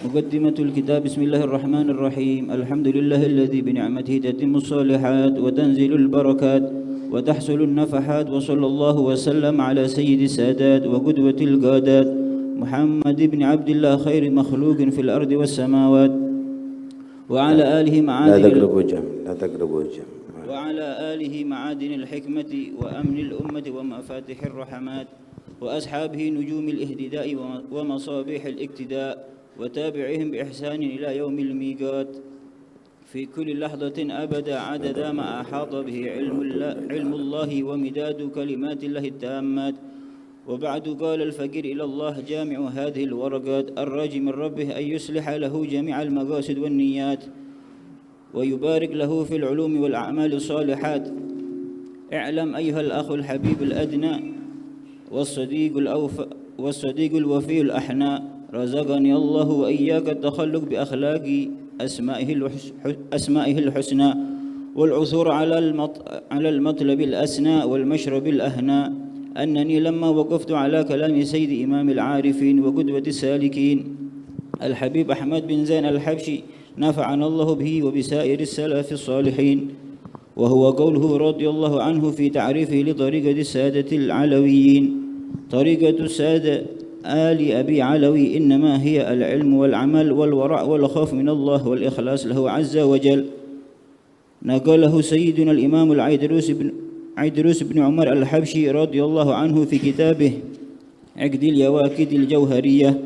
مقدمة الكتاب. بسم الله الرحمن الرحيم. الحمد لله الذي بنعمته تتم الصالحات وتنزل البركات وتحصل النفحات، وصلى الله وسلم على سيد السادات وقدوة القادات محمد بن عبد الله خير مخلوق في الأرض والسماوات، وعلى آله معادن الحكمة وأمن الأمة ومفاتح الرحمات، وأصحابه نجوم الاهتداء ومصابيح الاقتداء، وتابعهم بإحسان إلى يوم الميقات، في كل لحظة أبدا عدد ما أحاط به علم الله ومداد كلمات الله التامات. وبعد، قال الفقير إلى الله جامع هذه الورقات الراجي من ربه أن يصلح له جميع المقاصد والنيات، ويبارك له في العلوم والأعمال الصالحات. اعلم أيها الأخ الحبيب الأدنى والصديق الوفي الأحنى، رزقني الله وإياك التخلق بأخلاق أسمائه الحسنى، والعثور على المطلب الأسنى والمشرب الأهنى، أنني لما وقفت على كلام سيد إمام العارفين وقدوة السالكين الحبيب أحمد بن زين الحبشي، نفعنا الله به وبسائر السلف الصالحين، وهو قوله رضي الله عنه في تعريفه لطريقة السادة العلويين: طريقة السادة آل أبي علوي إنما هي العلم والعمل والورع والخوف من الله والإخلاص له عز وجل. نقله سيدنا الإمام عيدروس بن عمر الحبشي رضي الله عنه في كتابه عقد اليواكد الجوهرية.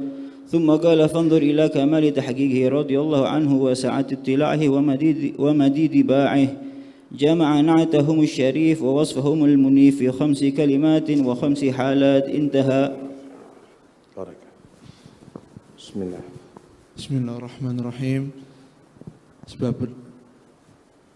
ثم قال: فانظر إلى كمال تحقيقه رضي الله عنه وسعة اطلاعه ومديد باعه، جمع نعتهم الشريف ووصفهم المنيف في 5 كلمات و5 حالات. انتهى. Bismillahirrahmanirrahim.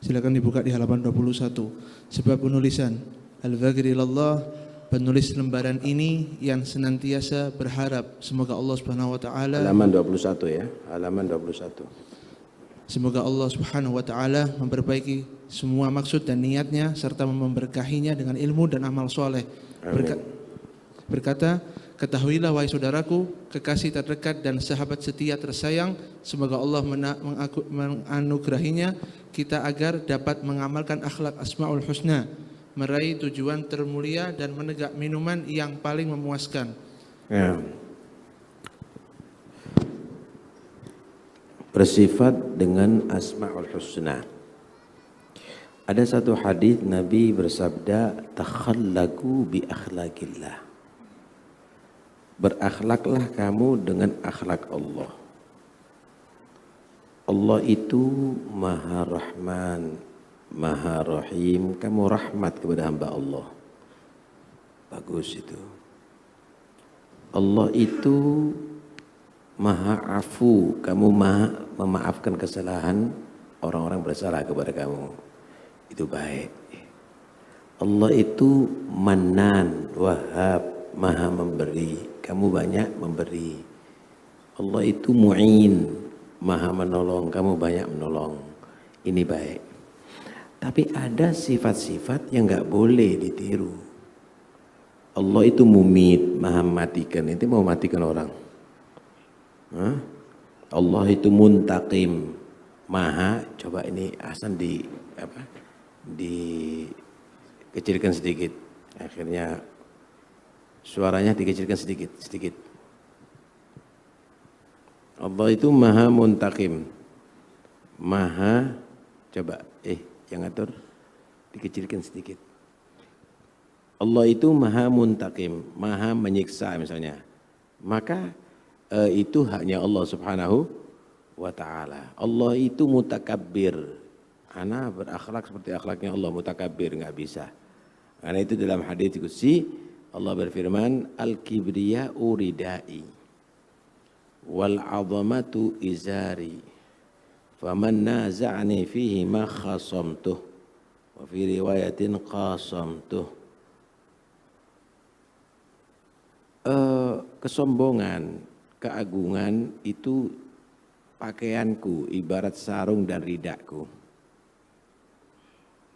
Silakan dibuka di halaman 21. Sebab penulisan Al-Faqir ilallah, penulis lembaran ini yang senantiasa berharap semoga Allah Subhanahu wa taala, halaman 21 ya, halaman 21. Semoga Allah Subhanahu wa taala memperbaiki semua maksud dan niatnya serta memberkahinya dengan ilmu dan amal soleh. Berkata, ketahuilah wahai saudaraku, kekasih terdekat dan sahabat setia tersayang, semoga Allah menganugerahinya kita agar dapat mengamalkan akhlak Asmaul Husna, meraih tujuan termulia dan menegak minuman yang paling memuaskan. Ya. Bersifat dengan Asmaul Husna. Ada satu hadis Nabi bersabda, takhallaqu bi akhlaqillah. Berakhlaklah kamu dengan akhlak Allah. Allah itu Maha Rahman, Maha Rahim. Kamu rahmat kepada hamba Allah. Bagus itu. Allah itu Maha Afu. Kamu Maha memaafkan kesalahan orang-orang bersalah kepada kamu. Itu baik. Allah itu Mannan, Wahhab, Maha memberi. Kamu banyak memberi. Allah itu Mu'in, Maha menolong. Kamu banyak menolong. Ini baik. Tapi ada sifat-sifat yang nggak boleh ditiru. Allah itu Mumit, Maha mematikan. Itu mau matikan orang. Hah? Allah itu Muntaqim, Maha. Coba ini Hasan dikecilkan sedikit. Akhirnya suaranya dikecilkan sedikit. Allah itu Maha Muntaqim, Maha, coba yang atur dikecilkan sedikit. Allah itu Maha Muntaqim, Maha menyiksa misalnya. Maka itu haknya Allah Subhanahu wa taala. Allah itu Mutakabbir. Ana berakhlak seperti akhlaknya Allah, Mutakabbir, enggak bisa. Karena itu dalam hadits qudsi Allah berfirman, al-kibriya'u ridai wal 'azamatu izari faman naza'ani fihi ma khasamtuh wa fi riwayatin qasamtuh. Kesombongan, keagungan itu pakaianku, ibarat sarung dan ridakku.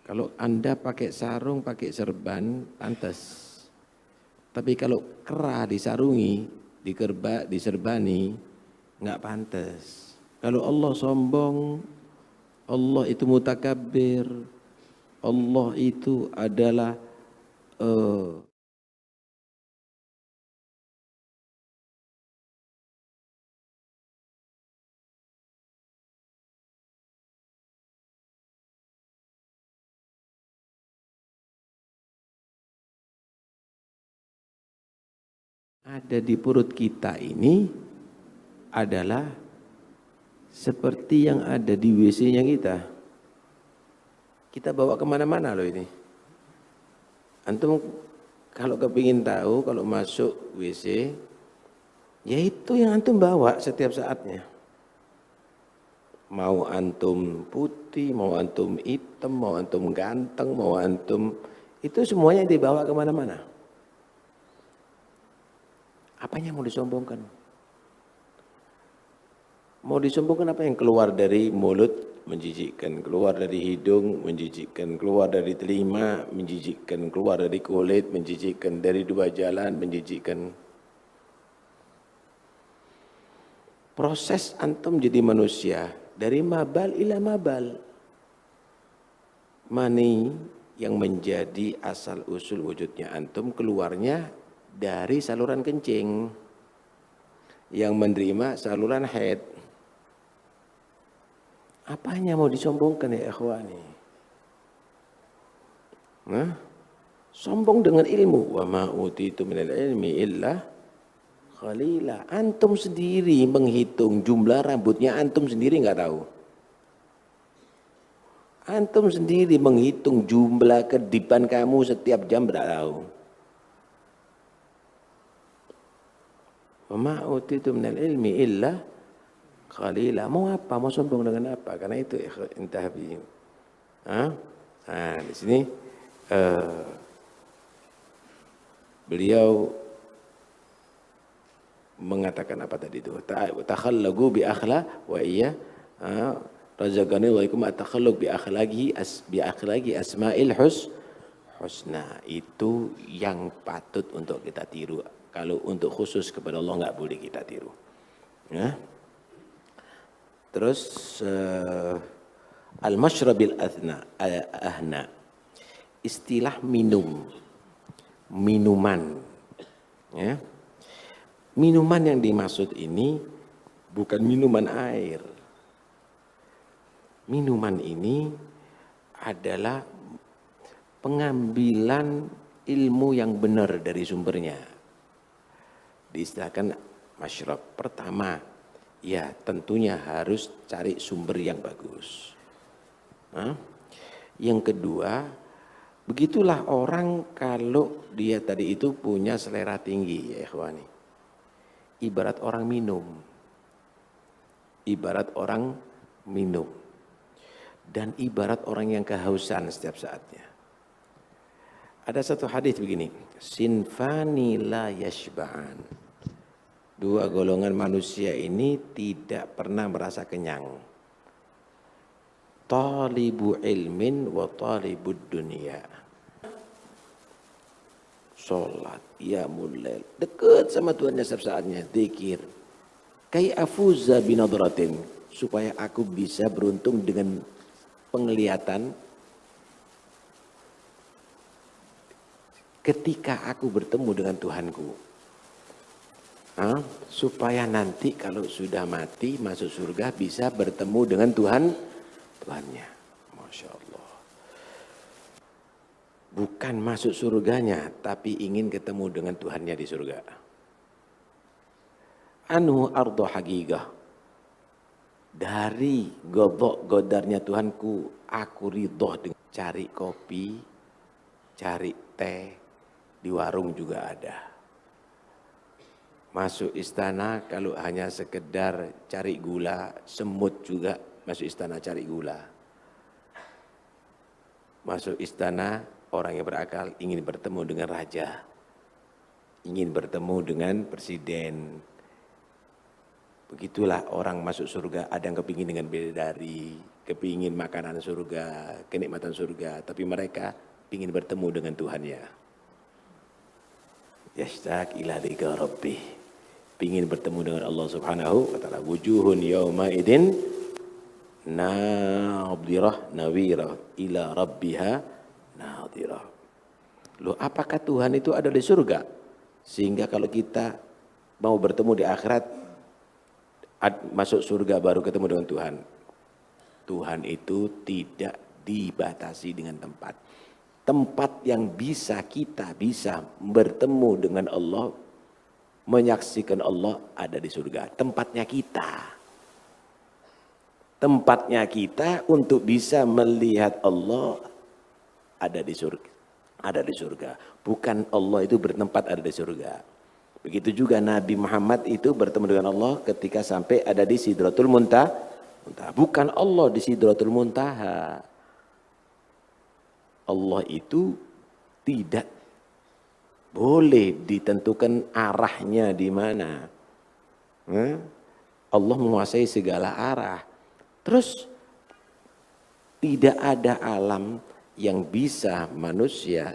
Kalau Anda pakai sarung, pakai serban, pantas. Tapi kalau kera disarungi, diserbani, nggak pantas. Kalau Allah sombong, Allah itu mutakabbir, Allah itu adalah ada di perut kita ini adalah seperti yang ada di WC-nya kita. Kita bawa kemana-mana loh ini. Antum kalau kepingin tahu, kalau masuk WC, ya itu yang antum bawa setiap saatnya. Mau antum putih, mau antum hitam, mau antum ganteng, mau antum, itu semuanya dibawa kemana-mana. Apanya mau disombongkan? Mau disombongkan apa yang keluar dari mulut menjijikkan, keluar dari hidung menjijikkan, keluar dari telinga menjijikkan, keluar dari kulit menjijikkan, dari dua jalan menjijikkan. Proses antum jadi manusia dari mabal ila mabal. Mani yang menjadi asal usul wujudnya antum keluarnya dari saluran kencing yang menerima saluran haid. Apanya mau disombongkan ya ikhwani? Nah, sombong dengan ilmu. Wa ma utitu minal ilmi illa qalila. Antum sendiri menghitung jumlah rambutnya antum sendiri nggak tahu. Antum sendiri menghitung jumlah kedipan kamu setiap jam nggak tahu. Wa ma utitu minal ilmi illa qalila. Mau apa? Mau sombong dengan apa? Karena itu intah bi. Nah, di sini beliau mengatakan apa tadi itu? Takhallagu bi akhla wa iya razaqani wa ikum atakhallaq bi akhlaqi asma'il husna. Itu yang patut untuk kita tiru. Kalau untuk khusus kepada Allah nggak boleh kita tiru. Ya. Terus al-mashrabil ahna, istilah minuman. Ya. Minuman yang dimaksud ini bukan minuman air. Minuman ini adalah pengambilan ilmu yang benar dari sumbernya. Diistilahkan masyrab. Pertama, ya tentunya harus cari sumber yang bagus. Yang kedua, begitulah orang kalau dia tadi itu punya selera tinggi ya ikhwani. Ibarat orang minum. Ibarat orang minum. Dan ibarat orang yang kehausan setiap saatnya. Ada satu hadis begini, sinfani la yashba'an. Dua golongan manusia ini tidak pernah merasa kenyang. Talibu ilmin wa talibud dunia. Salat, qiyamul lail, dekat sama Tuhannya setiap saatnya, zikir. Kai afuza binadratin, supaya aku bisa beruntung dengan penglihatan ketika aku bertemu dengan Tuhanku. Supaya nanti kalau sudah mati masuk surga bisa bertemu dengan Tuhannya. Masya Allah. Bukan masuk surganya, tapi ingin ketemu dengan Tuhannya di surga. Anu ardo hagigah. Dari godok godarnya Tuhanku, aku ridho dengan cari kopi, cari teh, di warung juga ada. Masuk istana kalau hanya sekedar cari gula, semut juga masuk istana cari gula. Masuk istana orang yang berakal ingin bertemu dengan raja, ingin bertemu dengan presiden. Begitulah orang masuk surga, ada yang kepingin dengan bidadari, kepingin makanan surga, kenikmatan surga, tapi mereka ingin bertemu dengan Tuhannya. Yashtaq ila liqa rabbih. ingin bertemu dengan Allah Subhanahu wa taala. Wujuhun yauma idin nadhirah nawirah ila rabbiha nadhirah. Loh, apakah Tuhan itu ada di surga? Sehingga kalau kita mau bertemu di akhirat, masuk surga baru ketemu dengan Tuhan. Tuhan itu tidak dibatasi dengan tempat. Tempat yang kita bisa bertemu dengan Allah, menyaksikan Allah ada di surga. Tempatnya kita. Tempatnya kita untuk bisa melihat Allah ada di surga. Ada di surga. Bukan Allah itu bertempat ada di surga. Begitu juga Nabi Muhammad itu bertemu dengan Allah ketika sampai ada di Sidratul Muntaha. Bukan Allah di Sidratul Muntaha. Allah itu tidak boleh ditentukan arahnya di mana. Allah menguasai segala arah. Terus tidak ada alam yang bisa manusia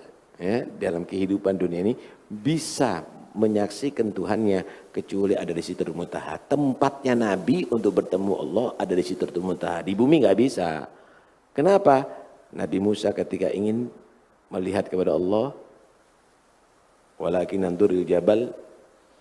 dalam kehidupan dunia ini bisa menyaksikan Tuhannya kecuali ada di Sidratul Muntaha. Tempatnya Nabi untuk bertemu Allah ada di Sidratul Muntaha. Di bumi nggak bisa. Kenapa? Nabi Musa ketika ingin melihat kepada Allah, walakin anzuril jabal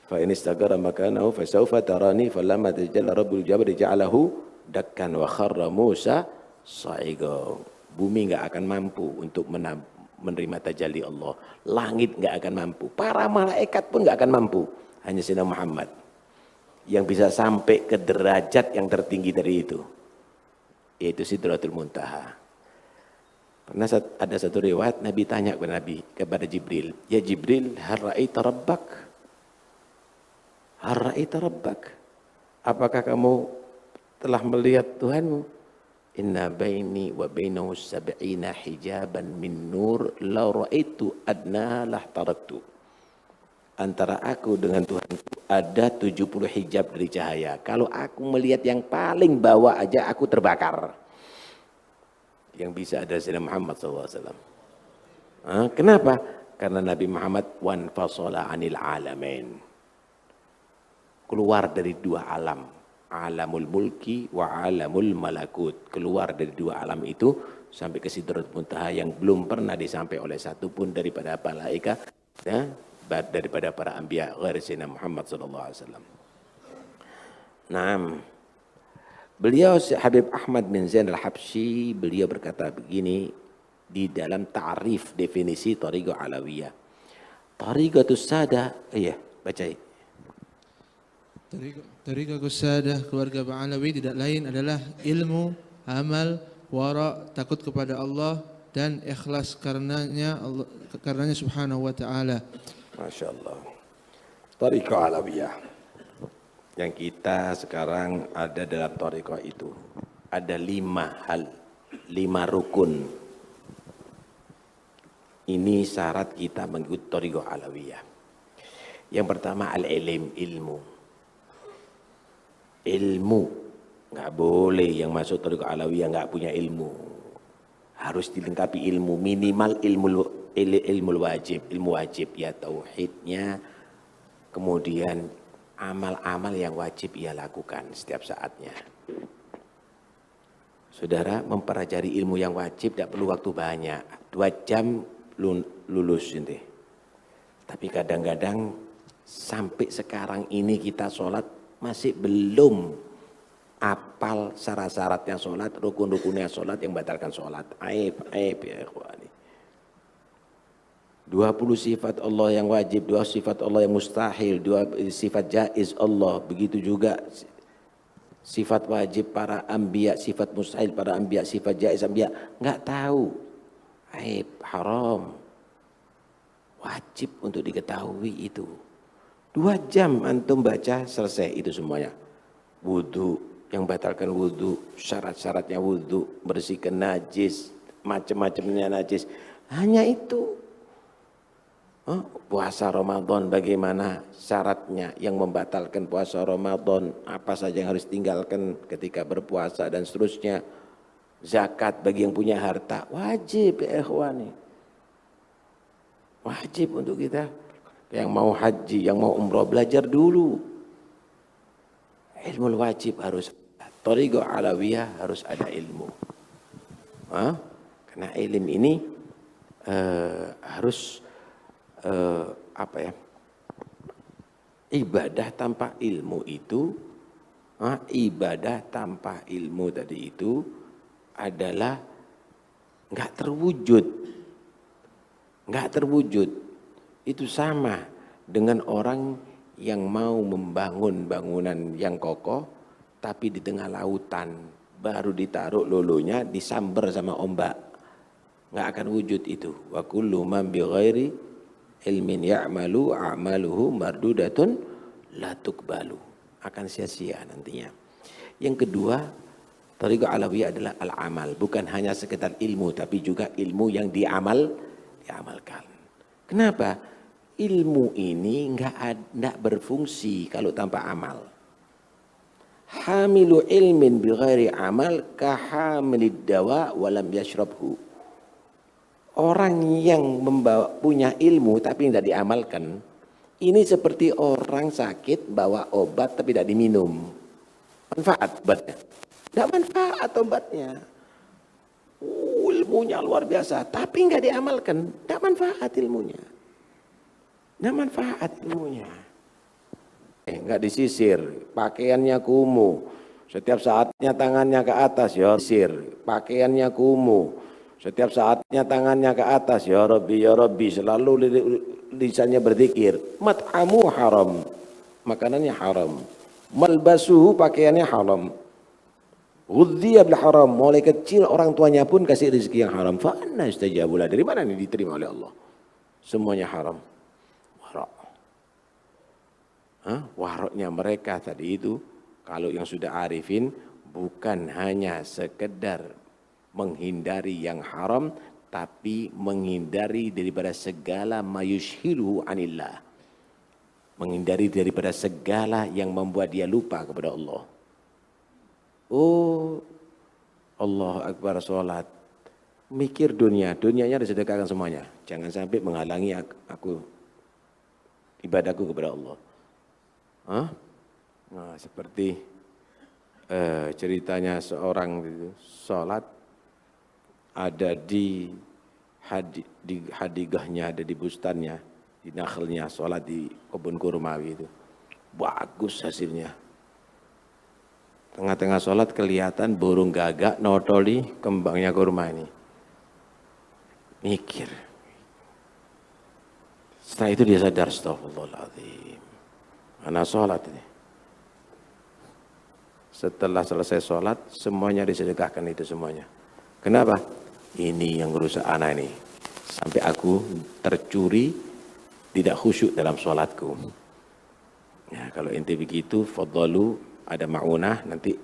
fa in istaqarra makanahu fa sawfa tarani falamma tajalla rabbul jabal ja'alahu dakkan wa kharra Musa sa'iqa. Bumi enggak akan mampu untuk menerima tajalli Allah. Langit enggak akan mampu. Para malaikat pun enggak akan mampu. Hanya Sayyidina Muhammad yang bisa sampai ke derajat yang tertinggi dari itu, yaitu Sidratul Muntaha. Pernah ada satu riwayat Nabi tanya kepada Jibril, ya Jibril, hal ra'aita rabbak? Hal ra'aita rabbak? Apakah kamu telah melihat Tuhanmu? Inna baini wa bainahu sab'ina hijaban min nur law ra'aitu adna lah taraktu. Antara aku dengan Tuhanku ada 70 hijab dari cahaya. Kalau aku melihat yang paling bawah aja aku terbakar. Yang bisa ada Sayyidina Muhammad SAW. Kenapa? Karena Nabi Muhammad wan fasala anil alamin. Keluar dari dua alam. Alamul mulki wa alamul malakut. Keluar dari dua alam itu sampai ke Sidratul Muntaha yang belum pernah disampai oleh satu pun daripada malaikat, daripada para anbiya ghairi Sayyidina Muhammad SAW. Naam. Beliau Habib Ahmad bin Zain al-Habsyi, beliau berkata begini di dalam ta'rif definisi Thariqah Alawiyah. Thariqatus Sadah, bacain. Thariqatus Sadah keluarga Ba'alawi tidak lain adalah ilmu, amal, wara, takut kepada Allah dan ikhlas karenanya subhanahu wa ta'ala. Masya Allah. Thariqah Alawiyah. Yang kita sekarang ada dalam thariqah itu ada 5 hal, 5 rukun. Ini syarat kita mengikuti thariqah alawiyah. Yang pertama al-ilm, ilmu. Ilmu, nggak boleh yang masuk thariqah alawiyah nggak punya ilmu. Harus dilengkapi ilmu, minimal ilmu wajib, ya tauhidnya, kemudian amal-amal yang wajib ia lakukan setiap saatnya. Saudara, mempelajari ilmu yang wajib tidak perlu waktu banyak. 2 jam lulus ini. Tapi kadang-kadang sampai sekarang ini kita sholat masih belum apal syarat-syaratnya sholat, rukun-rukunnya sholat yang batalkan sholat. Aib ya ikhwani. 20 sifat Allah yang wajib, 2 sifat Allah yang mustahil, 2 sifat jaiz Allah. Begitu juga sifat wajib para anbiya, sifat mustahil para anbiya, sifat jaiz anbiya. Enggak tahu. Aib, haram. Wajib untuk diketahui itu. 2 jam antum baca selesai itu semuanya. Wudu, yang batalkan wudu, syarat-syaratnya wudu, bersihkan najis, macam-macamnya najis. Hanya itu. Puasa Ramadan bagaimana syaratnya, yang membatalkan puasa Ramadan, apa saja yang harus tinggalkan ketika berpuasa dan seterusnya. Zakat bagi yang punya harta, wajib ya ikhwani. Wajib untuk kita. Yang mau haji, yang mau umroh belajar dulu. Ilmu wajib harus ada. Thariqah alawiyah harus ada ilmu. Karena ilmu ini harus apa ya? Ibadah tanpa ilmu itu, ibadah tanpa ilmu tadi itu adalah nggak terwujud. Nggak terwujud. Itu sama dengan orang yang mau membangun bangunan yang kokoh, tapi di tengah lautan, baru ditaruh lolonya, disambar sama ombak. Nggak akan wujud itu. Wa kullu man bi ghairi ilmin ya'malu a'maluhu mardudatun la tuqbalu. Akan sia-sia nantinya. Yang kedua, thariqah alawiyah adalah al-amal. Bukan hanya sekedar ilmu, tapi juga ilmu yang diamalkan. Kenapa? Ilmu ini enggak berfungsi kalau tanpa amal. Hamilu ilmin bi ghairi amal ka hamilid dawa walam yashrabhu. Orang yang punya ilmu tapi tidak diamalkan, ini seperti orang sakit bawa obat tapi tidak diminum. Manfaat obatnya? Tidak manfaat obatnya. Ilmunya luar biasa, tapi enggak diamalkan, tidak manfaat ilmunya. Tidak manfaat ilmunya. Enggak disisir, pakaiannya kumuh. Setiap saatnya tangannya ke atas, ya sisir, pakaiannya kumuh. Setiap saatnya tangannya ke atas, ya Rabbi, selalu lisannya berzikir. Mat'amu haram, makanannya haram. Malbasuhu, pakaiannya haram. Ghudhiya bil haram, mulai kecil orang tuanya pun kasih rezeki yang haram. Fa anna yustajabu lah, dari mana ini diterima oleh Allah? Semuanya haram. Warok. Waroknya mereka tadi itu, kalau yang sudah arifin, bukan hanya sekedar menghindari yang haram, tapi menghindari daripada segala mayushhiruhu anillah. Menghindari daripada segala yang membuat dia lupa kepada Allah. Oh, Allah Akbar sholat. Mikir dunianya disedekahkan semuanya. Jangan sampai menghalangi aku ibadahku kepada Allah. Nah, seperti ceritanya seorang sholat ada di hadigahnya, ada di bustannya, di nakhlnya, sholat di kebun kurmawi itu. Bagus hasilnya. Tengah-tengah sholat kelihatan burung gagak notoli kembangnya kurma ini. Mikir. Setelah itu dia sadar, astagfirullahaladzim. Mana sholat ini? Setelah selesai sholat, semuanya disedekahkan itu semuanya. Kenapa? Ini yang merusak anak ini. Sampai aku tercuri, tidak khusyuk dalam sholatku. Ya, kalau ente begitu, fadhalu, ada ma'unah, nanti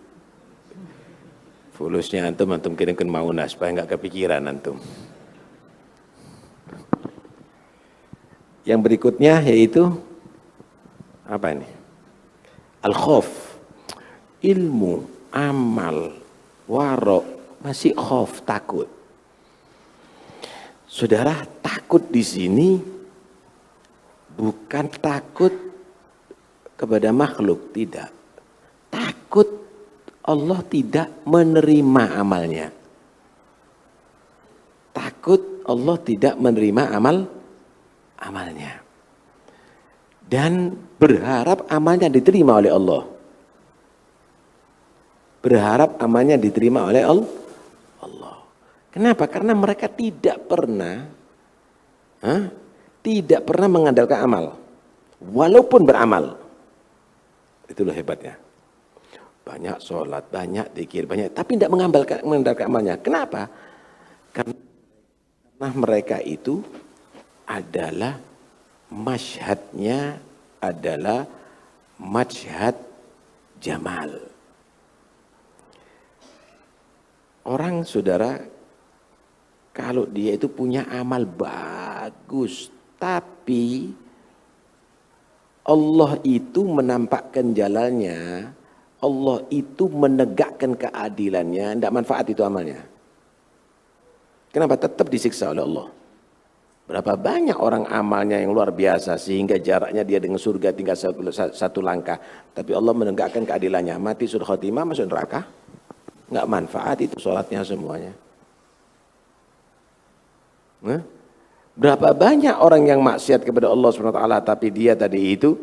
fulusnya antum kirimkan ma'unah, supaya enggak kepikiran antum. Yang berikutnya yaitu, apa ini? Al-khauf. Ilmu, amal, warok, masih khauf, takut. Saudara, takut di sini bukan takut kepada makhluk, tidak. Takut Allah tidak menerima amalnya. Takut Allah tidak menerima amalnya. Dan berharap amalnya diterima oleh Allah. Berharap amalnya diterima oleh Allah. Kenapa? Karena mereka tidak pernah mengandalkan amal. Walaupun beramal. Itulah hebatnya. Banyak sholat, banyak dzikir, banyak, tapi tidak mengandalkan amalnya. Kenapa? Karena mereka itu adalah masyhadnya adalah masyhad jamal. Orang, saudara, kalau dia itu punya amal bagus, tapi Allah itu menampakkan jalannya, Allah itu menegakkan keadilannya, tidak manfaat itu amalnya. Kenapa? Tetap disiksa oleh Allah. Berapa banyak orang amalnya yang luar biasa sehingga jaraknya dia dengan surga tinggal satu langkah. Tapi Allah menegakkan keadilannya. Mati sudah khotimah masuk neraka. Nggak manfaat itu sholatnya semuanya. Nah, berapa banyak orang yang maksiat kepada Allah SWT tapi dia tadi itu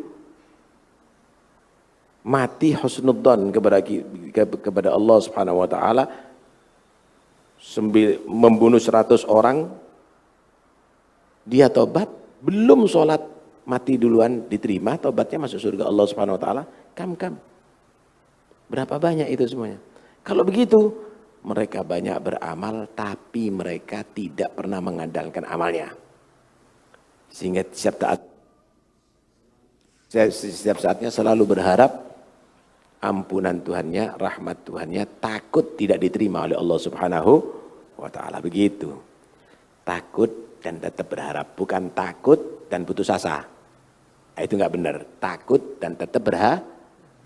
mati husnudzon kepada Allah Subhanahu wa taala, membunuh 100 orang, dia tobat, belum sholat, mati duluan, diterima tobatnya, masuk surga Allah Subhanahu wa taala. Kam. Berapa banyak itu semuanya? Kalau begitu, mereka banyak beramal tapi mereka tidak pernah mengandalkan amalnya. Sehingga setiap saatnya selalu berharap ampunan Tuhannya, rahmat Tuhannya, takut tidak diterima oleh Allah Subhanahu wa taala. Begitu. Takut dan tetap berharap, bukan takut dan putus asa. Nah, itu enggak benar. Takut dan tetap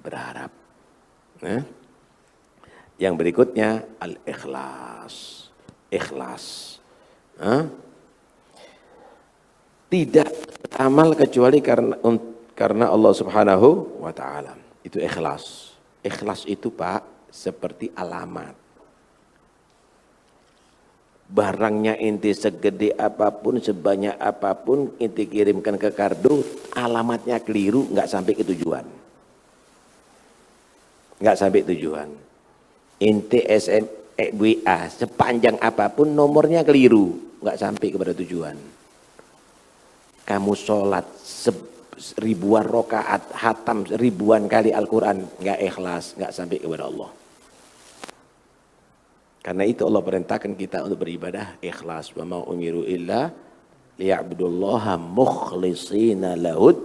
berharap. Nah, yang berikutnya al-ikhlas. Ikhlas. Tidak beramal kecuali karena Allah Subhanahu wa taala. Itu ikhlas. Ikhlas itu Pak seperti alamat. Barangnya inti segede apapun, sebanyak apapun, inti kirimkan ke kardus, alamatnya keliru, nggak sampai ke tujuan. Nggak sampai tujuan. Inti WA sepanjang apapun, nomornya keliru, nggak sampai kepada tujuan. Kamu sholat ribuan rakaat, hatam ribuan kali Al-Quran, nggak ikhlas, nggak sampai kepada Allah. Karena itu Allah perintahkan kita untuk beribadah ikhlas. Wa ma umiru illa liya'budullaha mukhlishina lahud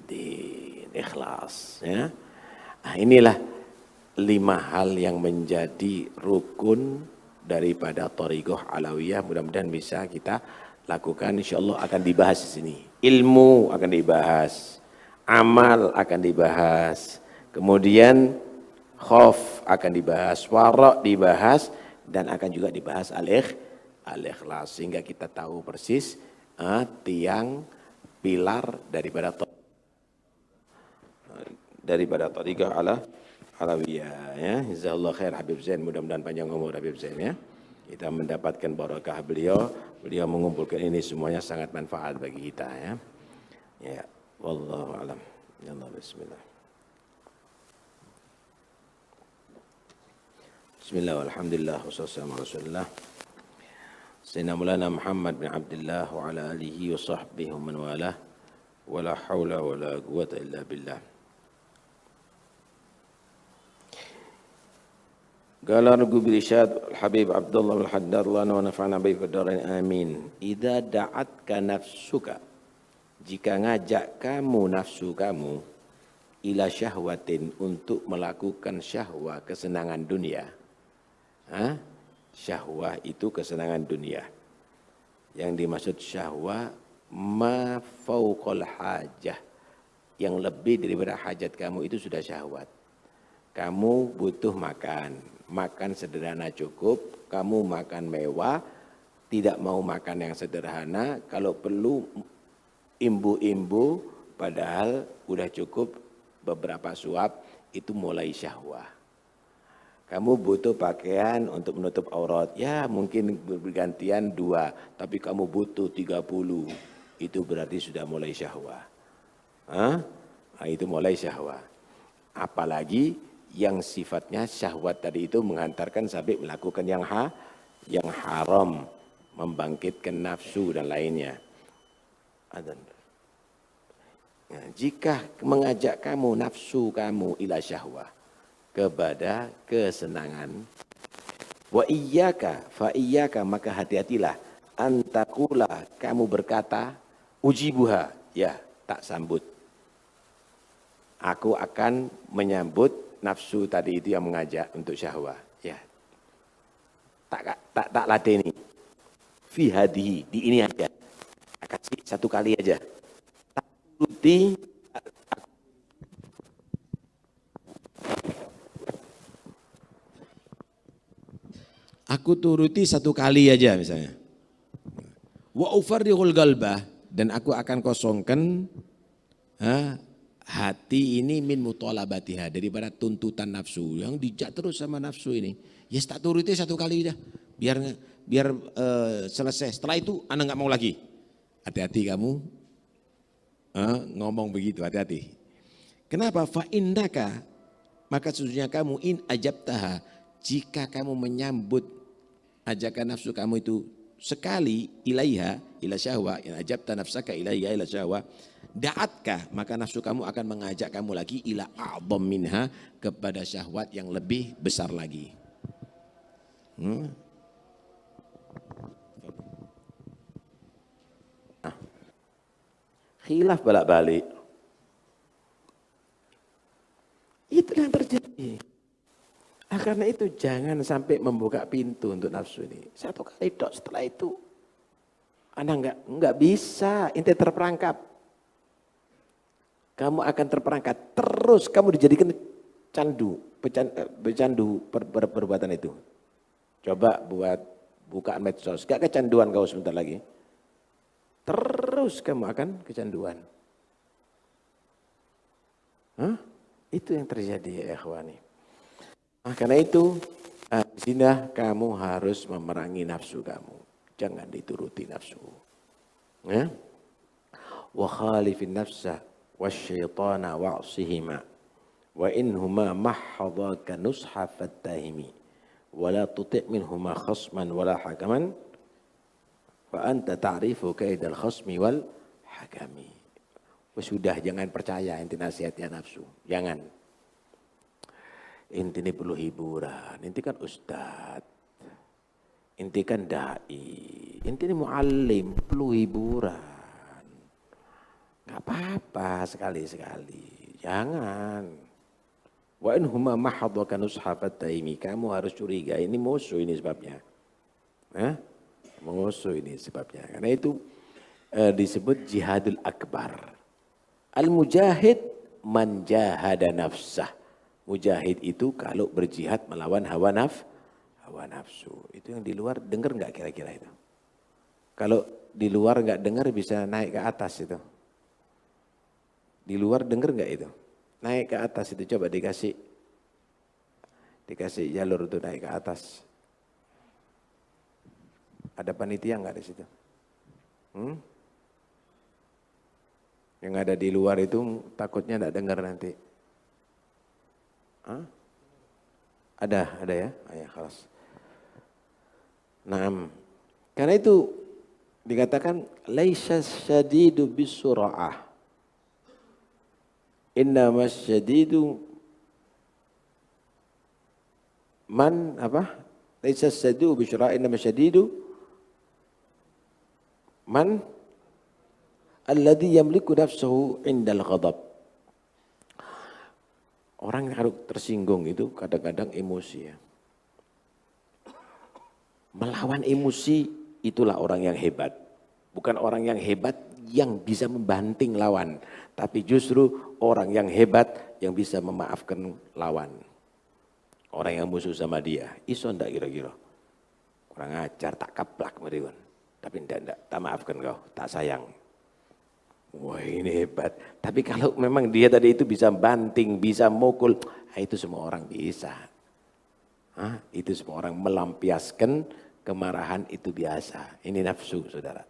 din. Ikhlas. Ya. Nah, inilah 5 hal yang menjadi rukun daripada Thariqah Alawiyah. Mudah-mudahan bisa kita lakukan. InsyaAllah akan dibahas di sini. Ilmu akan dibahas, amal akan dibahas, kemudian khauf akan dibahas, wara' dibahas, dan akan juga dibahas al-ikhlas, sehingga kita tahu persis tiang pilar daripada Thariqah Alawiyah. Ya, jazakallahu khair Habib Zain, mudah-mudahan panjang umur Habib Zain ya. Kita mendapatkan barakah beliau mengumpulkan ini semuanya sangat manfaat bagi kita ya. Ya, wallahu alam. Ya Allah, bismillah. Bismillah walhamdulillah wassalamu ala Rasulillah. Sayyidina Maulana Muhammad bin Abdullah wa ala alihi wa sahbihi wa man walah. Wa la haula wa la quwwata illa billah. Qala Rabbul Irsyad Habib Abdullah al-Haddad lana wa nafa'ana bi fadarain amin. Idza da'atka nafsuka, jika ngajak kamu nafsu kamu ila syahwatin, untuk melakukan syahwah, kesenangan dunia. Syahwah itu kesenangan dunia. Yang dimaksud syahwah ma fauqal hajah, yang lebih daripada hajat kamu itu sudah syahwat. Kamu butuh makan sederhana cukup, kamu makan mewah, tidak mau makan yang sederhana, kalau perlu imbu-imbu, padahal udah cukup beberapa suap, itu mulai syahwah. Kamu butuh pakaian untuk menutup aurat, ya mungkin bergantian 2, tapi kamu butuh 30, itu berarti sudah mulai syahwah. Nah, itu mulai syahwah. Apalagi yang sifatnya syahwat tadi itu menghantarkan sampai melakukan yang haram, membangkitkan nafsu dan lainnya. Nah, jika mengajak kamu nafsu kamu ila syahwah, kepada kesenangan, wa iyyaka fa iyyaka, maka hati-hatilah, antakula, kamu berkata, ujibuha, ya tak sambut. Aku akan menyambut nafsu tadi itu yang mengajak untuk syahwah, ya tak ladeni fi hadihi, di ini aja, kasih 1 kali aja, tak turuti, aku turuti 1 kali aja misalnya. Wa ufarrighul qalbah, dan aku akan kosongkan hati ini min mutalabatiha, daripada tuntutan nafsu yang dijak terus sama nafsu ini. Ya tak turuti satu kali dah, biar selesai. Setelah itu anak nggak mau lagi. Hati-hati kamu ngomong begitu, hati-hati. Kenapa? Fa innaka, maka sesungguhnya kamu in ajabtaha, jika kamu menyambut ajakan nafsu kamu itu sekali ilaiha ila syahwa, in ajabta nafsaka ilaiha ila syahwa, da'atka, maka nafsu kamu akan mengajak kamu lagi ila a'dham minha, kepada syahwat yang lebih besar lagi. Khilaf balik-balik. Itulah yang terjadi. Karena itu jangan sampai membuka pintu untuk nafsu ini. Satu kali dok, setelah itu Anda enggak bisa, ente terperangkap. Kamu akan terperangkap terus, kamu dijadikan pecandu perbuatan itu. Coba buat bukaan medsos, gak kecanduan kau sebentar lagi. Terus kamu akan kecanduan. Itu yang terjadi ya ikhwani. Karena itu disinilah kamu harus memerangi nafsu kamu. Jangan dituruti nafsu. Ya? Wa khalifin nafsa wasyaitana wa'sihima wa inhuma mahadaka nusha fattahimi wa la tuti' minhuma khasman wala hakaman fa anta ta'rifu kaidal khasmi wal hakami. Sudah, jangan percaya inti nasihatnya nafsu. Jangan. Inti ini perlu hiburan. Inti kan ustadz. Inti kan da'i. Inti ini muallim, perlu hiburan. Gak apa-apa sekali-sekali. Jangan. Wa in huma mahadaka nushabat taimi. Kamu harus curiga, ini musuh ini sebabnya. Musuh ini sebabnya. Karena itu disebut jihadul akbar. Al-mujahid man jahada nafsah. Mujahid itu kalau berjihad melawan hawa nafsu. Itu yang di luar dengar nggak kira-kira itu? Kalau di luar nggak dengar bisa naik ke atas itu. Di luar dengar nggak itu? Naik ke atas itu, coba dikasih jalur itu naik ke atas. Ada panitia nggak di situ? Yang ada di luar itu takutnya nggak dengar nanti. Ada ya? Ya, khalas. Naam. Karena itu dikatakan laisa syadidu bisura'ah. Innamas syadidu man apa? Laisa syadidu bisura'ah, innamas syadidu man alladhi yamliku nafsahu indal ghadab. Orang kalau tersinggung itu kadang-kadang emosi ya. Melawan emosi itulah orang yang hebat. Bukan orang yang hebat yang bisa membanting lawan. Tapi justru orang yang hebat yang bisa memaafkan lawan. Orang yang musuh sama dia. Iso ndak kira-kira? Kurang ajar, tak kaplak mereka. Tapi ndak, tak maafkan kau, tak sayang. Wah ini hebat. Tapi kalau memang dia tadi itu bisa banting, bisa mukul, itu semua orang bisa. Itu semua orang melampiaskan kemarahan itu biasa. Ini nafsu saudara.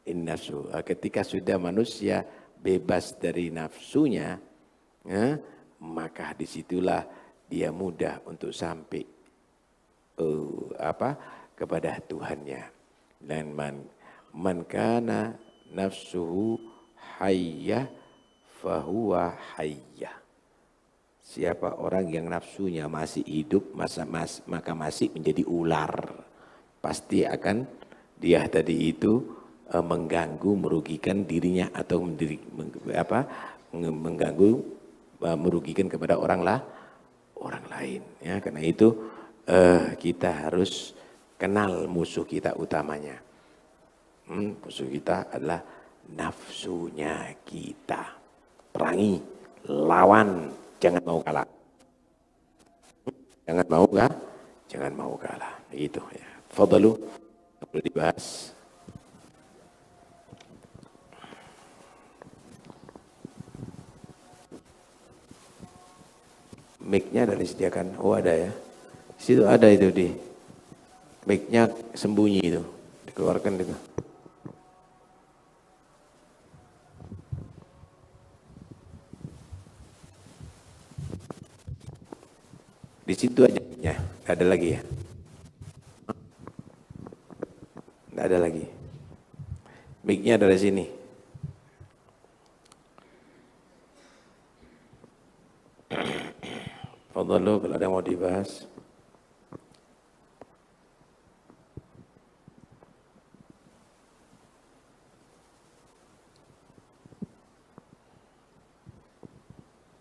Ini nafsu. Ketika sudah manusia bebas dari nafsunya, maka disitulah dia mudah untuk sampai kepada Tuhannya. Dan man kana nafsuhu hayyah fahuwa hayyah. Siapa orang yang nafsunya masih hidup maka masih menjadi ular. Pasti akan dia tadi itu mengganggu, merugikan dirinya atau mengganggu, merugikan kepada orang lain. Ya, karena itu kita harus kenal musuh kita utamanya. Musuh kita adalah nafsunya kita. Perangi, lawan, jangan mau kalah. Jangan mau kalah. Itu ya. Fadlu, perlu dibahas. mic-nya ada disediakan. Oh ada ya. Di situ ada itu di mic-nya sembunyi itu. Dikeluarkan itu. Di situ aja mic-nya. Nggak ada lagi ya. Nggak ada lagi. Mic-nya ada di sini. Fadhalu kalau ada yang mau dibahas.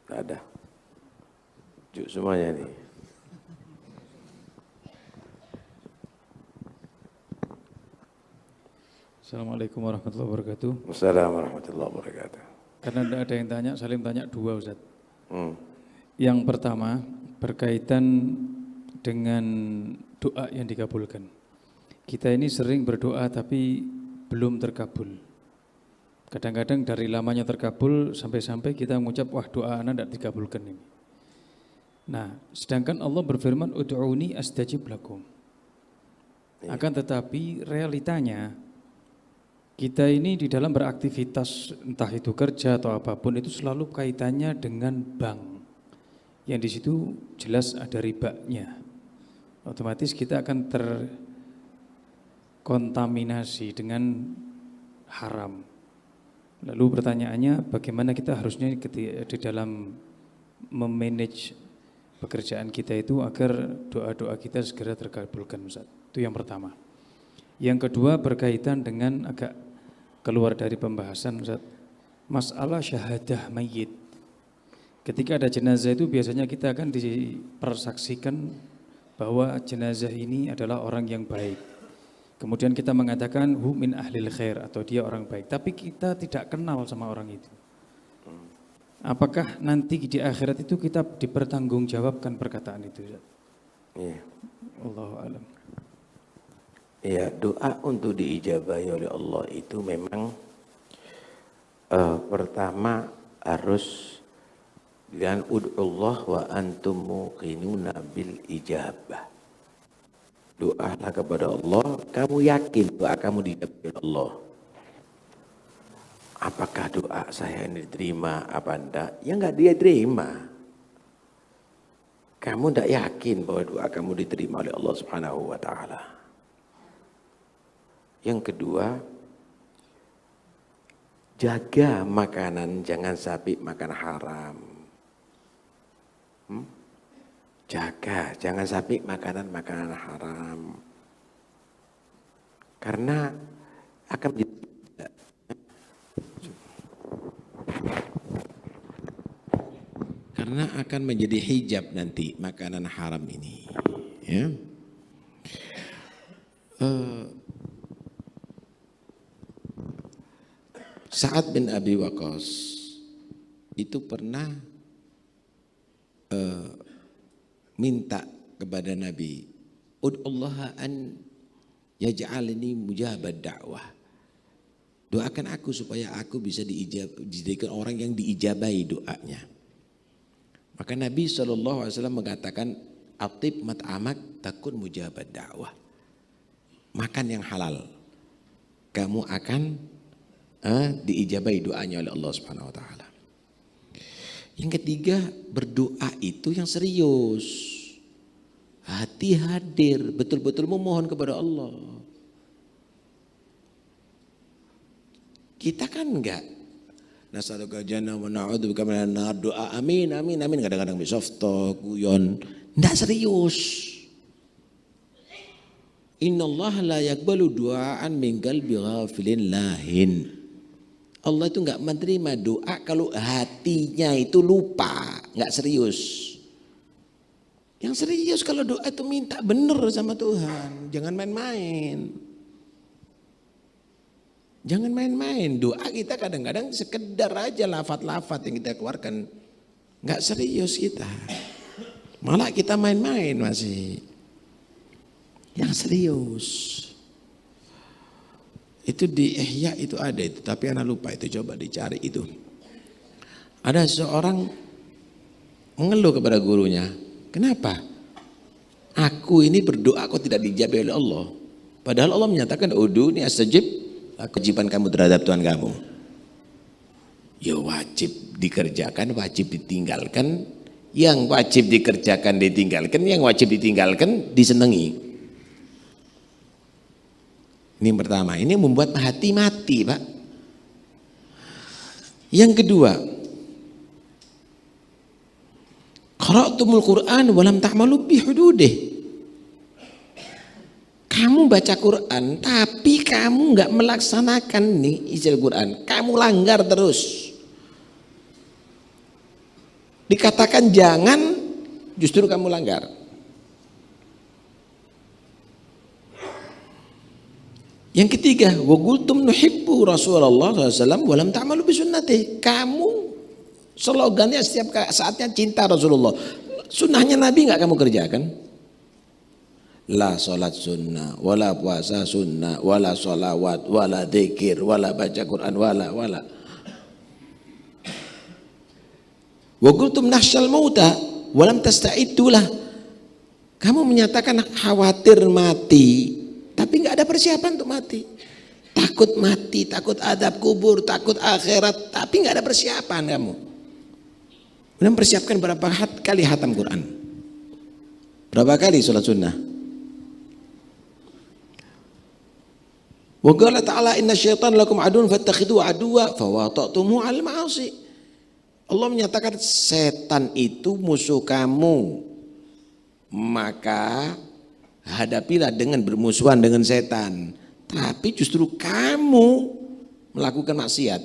Nggak ada. Juk semuanya nih. Assalamualaikum warahmatullahi wabarakatuh. Wassalamualaikum warahmatullahi wabarakatuh. Karena tidak ada yang tanya, Salim tanya dua Ustaz. Yang pertama berkaitan dengan doa yang dikabulkan. Kita ini sering berdoa tapi belum terkabul. Kadang-kadang dari lamanya terkabul sampai-sampai kita mengucap wah doa anak tidak dikabulkan ini. Nah, sedangkan Allah berfirman ud'uni astajib lakum. Akan tetapi realitanya kita ini di dalam beraktivitas entah itu kerja atau apapun itu selalu kaitannya dengan bank. Yang di situ jelas ada ribanya. Otomatis kita akan terkontaminasi dengan haram. Lalu pertanyaannya bagaimana kita harusnya di dalam memanage pekerjaan kita itu agar doa-doa kita segera terkabulkan Ustaz. Itu yang pertama. Yang kedua berkaitan dengan agak keluar dari pembahasan Ustaz. Masalah syahadah mayit. Ketika ada jenazah itu biasanya kita akan dipersaksikan bahwa jenazah ini adalah orang yang baik. Kemudian kita mengatakan hu min ahlil khair atau dia orang baik. Tapi kita tidak kenal sama orang itu. Apakah nanti di akhirat itu kita dipertanggungjawabkan perkataan itu? Iya. Allahu a'lam. Iya, doa untuk diijabahi oleh Allah itu memang pertama harus dengan ud'ullah wa antum muqinuna bil ijabah. Doalah kepada Allah, kamu yakin doa kamu dijawab oleh Allah. Apakah doa saya ini diterima apa enggak? Ya enggak dia terima. Kamu enggak yakin bahwa doa kamu diterima oleh Allah Subhanahu wa taala. Yang kedua, jaga makanan, jangan sampai makan haram. Jaga, jangan sampai makanan haram. Karena akan menjadi hijab nanti makanan haram ini. Ya. Sa'ad bin Abi Waqqas itu pernah minta kepada Nabi, ud'ullaha an yaj'alni mujabad da'wah. Doakan aku supaya aku bisa dijadikan orang yang diijabahi doanya. Maka Nabi SAW mengatakan, atib mat'amak takun mujabad da'wah. Makan yang halal, kamu akan diijabahi doanya oleh Allah Subhanahu wa taala. Yang ketiga, berdoa itu yang serius. Hati hadir, betul-betul memohon kepada Allah. Kita kan enggak nasaluka jannah wa na'udzubika minan nar, doa amin amin amin, kadang-kadang bisofto, guyon, enggak serius. Innallaha la yaqbalu du'aan min qalbi ghafilin lahin. Allah itu enggak menerima doa kalau hatinya itu lupa, enggak serius. Yang serius kalau doa itu minta benar sama Tuhan, jangan main-main. Jangan main-main, doa kita kadang-kadang sekedar aja lafaz-lafaz yang kita keluarkan, enggak serius kita. Malah kita main-main masih. Yang serius. Itu di Ihya itu ada itu, tapi anak lupa itu, coba dicari itu. Ada seorang mengeluh kepada gurunya, kenapa? Aku ini berdoa kok tidak dijawab oleh Allah. Padahal Allah menyatakan uduni astajib, kewajiban kamu terhadap Tuhan kamu. Ya wajib dikerjakan, wajib ditinggalkan. Yang wajib dikerjakan ditinggalkan, yang wajib ditinggalkan disenangi. Ini yang pertama, ini membuat hati mati, Pak. Yang kedua, qara'tumul Qur'an walam ta'malu bi hududih. Kamu baca Quran tapi kamu nggak melaksanakan nih isi Quran, kamu langgar terus. Dikatakan jangan, justru kamu langgar. Yang ketiga, wa qultum nuhibbu Rasulullah SAW walam ta'malu bi sunnatih. Kamu slogannya setiap saatnya cinta Rasulullah. Sunnahnya Nabi nggak kamu kerjakan? La salat sunnah, wala puasa sunnah, wala sholawat, wala dzikir, wala baca Quran, wala. Wa qultum nahsyal mauta walam tasta'iddulah. Kamu menyatakan khawatir mati, tapi nggak ada persiapan untuk mati. Takut mati, takut adab kubur, takut akhirat, tapi nggak ada persiapan kamu. Kemudian persiapkan berapa kali hatam Quran? Berapa kali sholat sunnah? Wa qala ta'ala inna syaitan lakum adun fattakhidhu aduwa fawata'tumu al ma'asi. Allah menyatakan setan itu musuh kamu, maka hadapilah dengan bermusuhan dengan setan. Tapi justru kamu melakukan maksiat.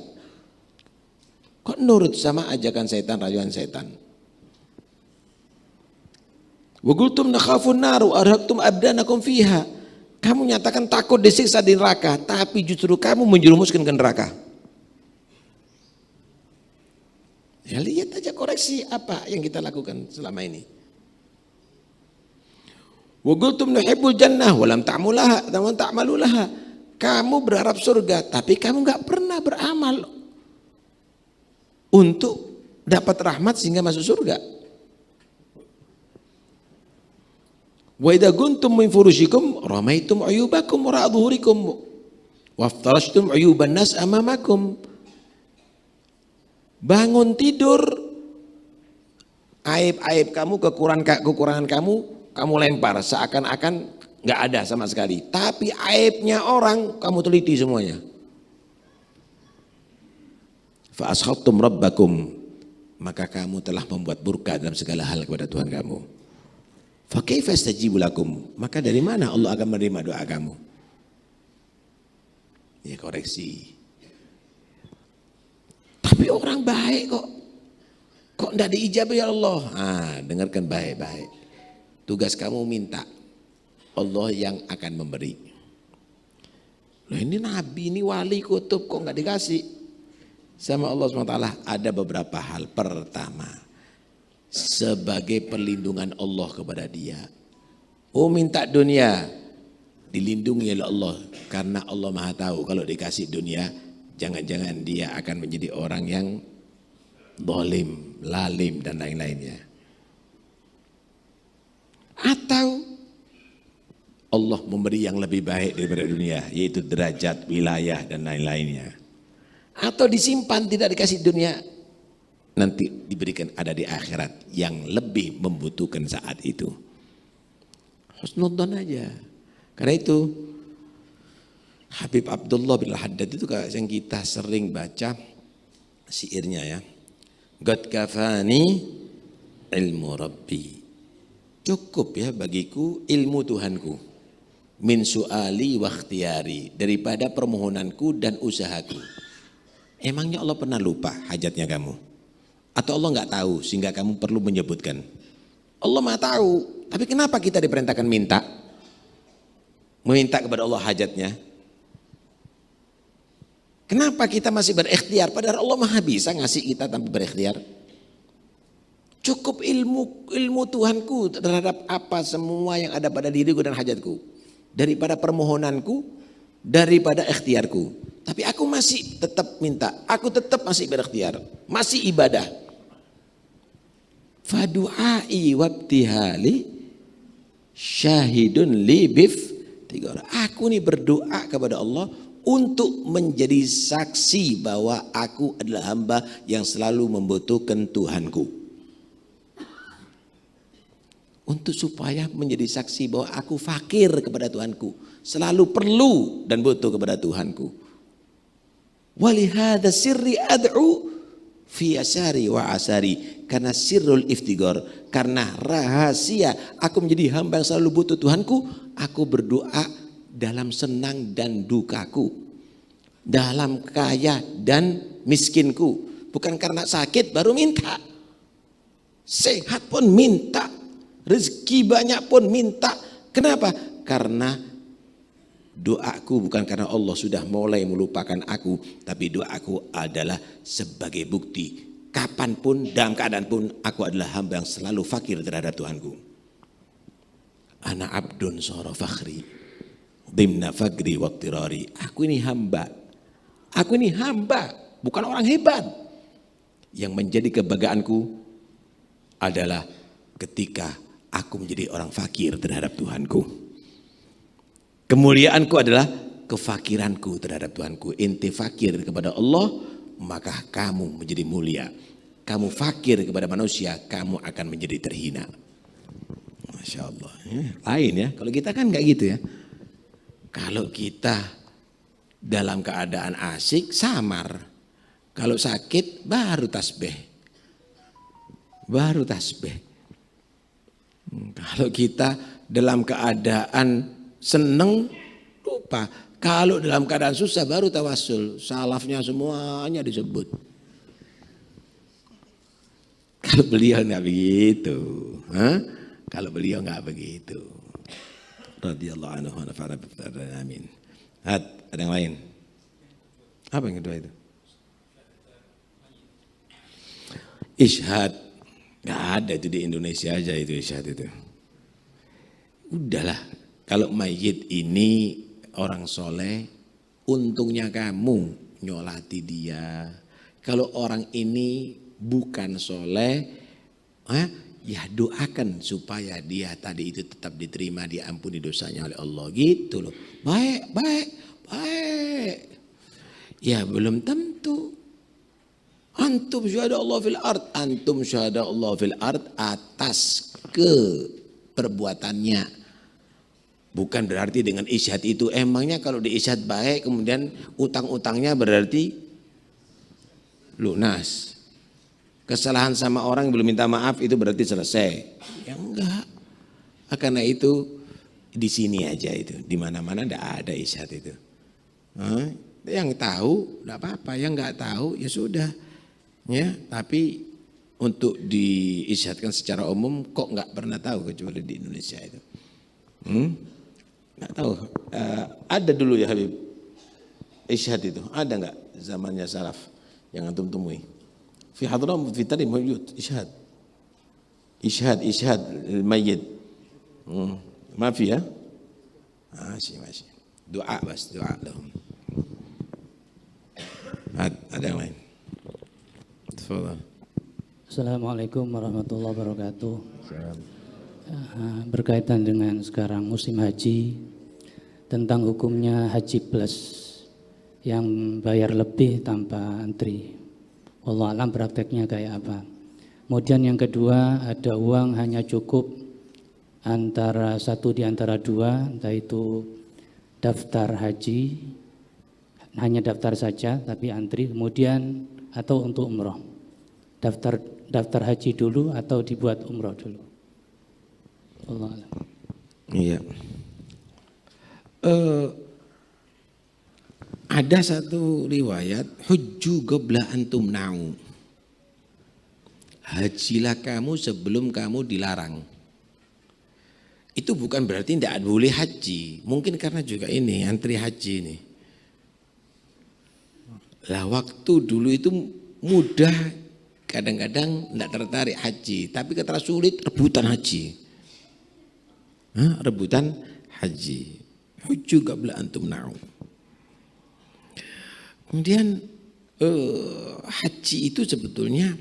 Kok nurut sama ajakan setan, rayuan setan? Wa qultum nakhafun naru arhaqtum abdanakum fiha. Kamu nyatakan takut disiksa di neraka, tapi justru kamu menjerumuskan ke neraka. Ya lihat aja koreksi apa yang kita lakukan selama ini. Wa qultum nuhibbul jannah wa lam ta'malu laha. Kamu berharap surga, tapi kamu enggak pernah beramal untuk dapat rahmat sehingga masuk surga. Wa idza kuntum min furushikum ramaitum uyubakum wara'a dhuhurikum waftarashtum uyuban nas amamakum. Bangun tidur, aib-aib kamu, kekurangan kamu lempar seakan-akan nggak ada sama sekali. Tapi aibnya orang kamu teliti semuanya. Fa ashabtum rabbakum, maka kamu telah membuat murka dalam segala hal kepada Tuhan kamu. Fa kaifa astajibu lakum, maka dari mana Allah akan menerima doa kamu? Ya koreksi. Tapi orang baik kok enggak diijabah ya Allah? Dengarkan baik-baik. Tugas kamu minta, Allah yang akan memberi. Loh ini nabi, ini wali kutub kok enggak dikasih? Sama Allah SWT ada beberapa hal. Pertama, sebagai perlindungan Allah kepada dia. Oh minta dunia, dilindungi oleh Allah. Karena Allah Maha tahu kalau dikasih dunia, jangan-jangan dia akan menjadi orang yang zalim, lalim dan lain-lainnya. Atau Allah memberi yang lebih baik daripada dunia, yaitu derajat, wilayah dan lain-lainnya. Atau disimpan tidak dikasih dunia, nanti diberikan ada di akhirat yang lebih membutuhkan saat itu. Husnudzon aja. Karena itu Habib Abdullah bin Haddad itu yang kita sering baca syairnya ya. Qad kafani ilmu rabbi. Cukup ya bagiku ilmu Tuhanku. Min su'ali wa ikhtiyari, daripada permohonanku dan usahaku. Emangnya Allah pernah lupa hajatnya kamu? Atau Allah nggak tahu sehingga kamu perlu menyebutkan? Allah Maha tahu, tapi kenapa kita diperintahkan minta? Meminta kepada Allah hajatnya. Kenapa kita masih berikhtiar padahal Allah Maha bisa ngasih kita tanpa berikhtiar? Cukup ilmu Tuhanku terhadap apa semua yang ada pada diriku dan hajatku, daripada permohonanku, daripada ikhtiarku. Tapi aku masih tetap minta, aku tetap masih berikhtiar, masih ibadah. Fadu'ai wabtihali syahidun li biftighar. Aku nih berdoa kepada Allah untuk menjadi saksi bahwa aku adalah hamba yang selalu membutuhkan Tuhanku. Untuk supaya menjadi saksi bahwa aku fakir kepada Tuhanku, selalu perlu dan butuh kepada Tuhanku. Walihada sirri ad'u fi asari wa asari, karena sirrul iftighar, karena rahasia aku menjadi hamba yang selalu butuh Tuhanku, aku berdoa dalam senang dan dukaku, dalam kaya dan miskinku. Bukan karena sakit baru minta, sehat pun minta, rezeki banyak pun minta. Kenapa? Karena doaku bukan karena Allah sudah mulai melupakan aku, tapi doaku adalah sebagai bukti kapanpun, dalam keadaan pun, aku adalah hamba yang selalu fakir terhadap Tuhanku. Ana abdun sara fakhri dimna fagri waqtirari. Aku ini hamba, bukan orang hebat. Yang menjadi kebanggaanku adalah ketika aku menjadi orang fakir terhadap Tuhanku. Kemuliaanku adalah kefakiranku terhadap Tuhanku. Ente fakir kepada Allah, maka kamu menjadi mulia. Kamu fakir kepada manusia, kamu akan menjadi terhina. Masya Allah. Lain ya, kalau kita kan gak gitu ya. Kalau kita dalam keadaan asik, samar. Kalau sakit, baru tasbih. Kalau kita dalam keadaan seneng, lupa. Kalau dalam keadaan susah, baru tawasul. Salafnya semuanya disebut. Kalau beliau nggak begitu. Kalau beliau nggak begitu. Radhiyallahu anhu wa nafa'ana bihi, amin. Ada yang lain? Apa yang kedua itu? Isyhad. Nggak ada itu di Indonesia aja itu isyhad itu. Udahlah, kalau mayit ini orang soleh, untungnya kamu nyolati dia. Kalau orang ini bukan soleh, ya doakan supaya dia tadi itu tetap diterima, diampuni dosanya oleh Allah, gitu loh. Baik. Ya belum tentu. Antum syuhada Allah fil ard, antum syuhada Allah fil ard atas perbuatannya. Bukan berarti dengan isyhad itu, emangnya kalau di isyhad baik kemudian utang-utangnya berarti lunas. Kesalahan sama orang belum minta maaf itu berarti selesai. Ya enggak. Karena itu di sini aja itu, di mana-mana enggak ada isyhad itu. Yang tahu enggak apa-apa, yang enggak tahu ya sudah. Ya, tapi untuk diisyhadkan secara umum kok enggak pernah tahu kecuali di Indonesia itu. Enggak tahu. Ada dulu ya Habib. Isyhad itu ada enggak zamannya salaf yang antum temui? Fi hadram fi tadi mawjud isyhad al-mayyit. Ma fi ya? Masih. Doa bas, doa lahum. Ada yang lain? Tafadhal. Assalamualaikum warahmatullahi wabarakatuh. Berkaitan dengan sekarang musim haji, tentang hukumnya haji plus yang bayar lebih tanpa antri. Wallahu a'lam prakteknya kayak apa. Kemudian yang kedua, ada uang hanya cukup antara satu di antara dua, entah itu daftar haji, hanya daftar saja tapi antri, kemudian atau untuk umroh. Daftar haji dulu atau dibuat umroh dulu. Wallahu a'lam. Iya. Ada satu riwayat, hujju qabla antum na'u. Hajilah kamu sebelum kamu dilarang. Itu bukan berarti tidak boleh haji. Mungkin karena juga ini antri haji ini. Lah waktu dulu itu mudah, kadang-kadang tidak tertarik haji, tapi ketika sulit rebutan haji. Rebutan haji. Hujju qabla antum na'u. Kemudian haji itu sebetulnya